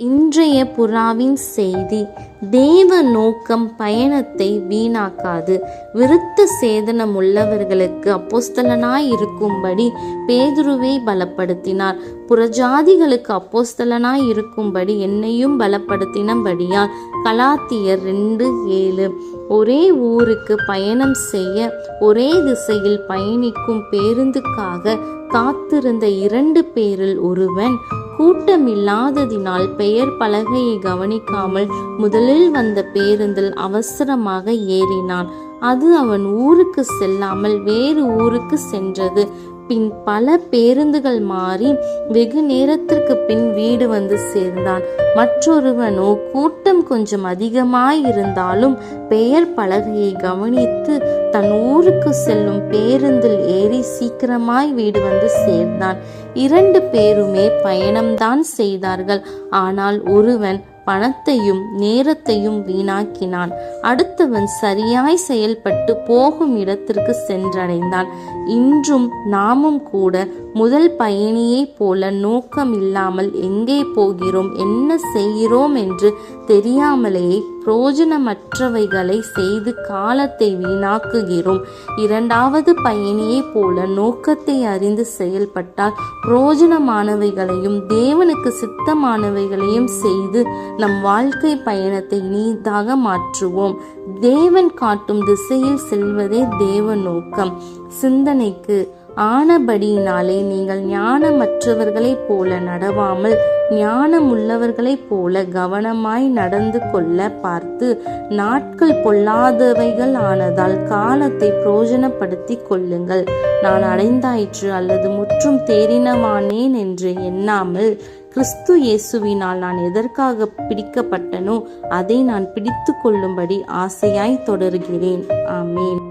இன்றைய புறாவின் செய்தி: தேவ நோக்கம் பயணத்தை வீணாக்காது. விருத்த சேதனம் உள்ளவர்களுக்கு அப்போஸ்தலனாய் இருக்கும்படி பேதுருவை பலப்படுத்தினார். புறஜாதிகளுக்கு அப்போஸ்தலனாய் இருக்கும்படி என்னையும் பலப்படுத்தினபடியால். கலாத்தியர் 2:7. ஒரே ஊருக்கு பயணம் செய்ய ஒரே திசையில் பயணிக்கும் பேருந்துக்காக காத்திருந்த 2 பேரில் ஒருவன் கூட்டமில்லாததினால் பெயர் பலகையை கவனிக்காமல் முதலில் வந்த பேருந்தில் அவசரமாக ஏறினான். அது அவன் ஊருக்கு செல்லாமல் வேறு ஊருக்கு சென்றது. பின் பல பேருந்துகள் மாறி வெகு நேரத்திற்கு பின் வீடு வந்து சேர்ந்தான். மற்றொருவனோ கூட்டம் கொஞ்சம் அதிகமாயிருந்தாலும் பெயர் பலகையை கவனித்து தன் ஊருக்கு செல்லும் பேருந்தில் ஏறி சீக்கிரமாய் வீடு வந்து சேர்ந்தான். 2 பேருமே பயணம்தான் செய்தார்கள். ஆனால் ஒருவன் பணத்தையும் நேரத்தையும் வீணாக்கினான். அடுத்தவன் சரியாய் செயல்பட்டு போகும் இடத்திற்கு சென்றடைந்தான். இன்றும் நாமும் கூட முதல் பயணியைப் போல நோக்கம் இல்லாமல் எங்கே போகிறோம், என்ன செய்கிறோம் என்று தெரியாமலேயே பிரயோஜனமற்றவைகளை செய்து காலத்தை வீணாக்குகிறோம். 2வது பயணியைப் போல நோக்கத்தை அறிந்து செயல்பட்டால் பிரயோஜனமானவைகளையும் தேவனுக்கு சித்தமானவைகளையும் செய்து நம் வாழ்க்கை பயணத்தை இனிதாக மாற்றுவோம். தேவன் காட்டும் திசையில் செல்வதே தேவ நோக்கம். சிந்தனைக்கு: ஆனபடியினாலே நீங்கள் ஞானமற்றவர்களைப் போல நடவாமல் ஞானமுள்ளவர்களைப் போல கவனமாய் நடந்து கொள்ள பார்த்து, நாட்கள் பொல்லாதவைகள் ஆனதால் காலத்தை பிரயோஜனப்படுத்தி கொள்ளுங்கள். நான் அடைந்தாயிற்று அல்லது முற்றும் தேறினவானேன் என்று எண்ணாமல், கிறிஸ்து இயேசுவினால் நான் எதற்காக பிடிக்கப்பட்டனோ அதை நான் பிடித்து கொள்ளும்படி ஆசையாய் தொடர்கிறேன். ஆமேன்.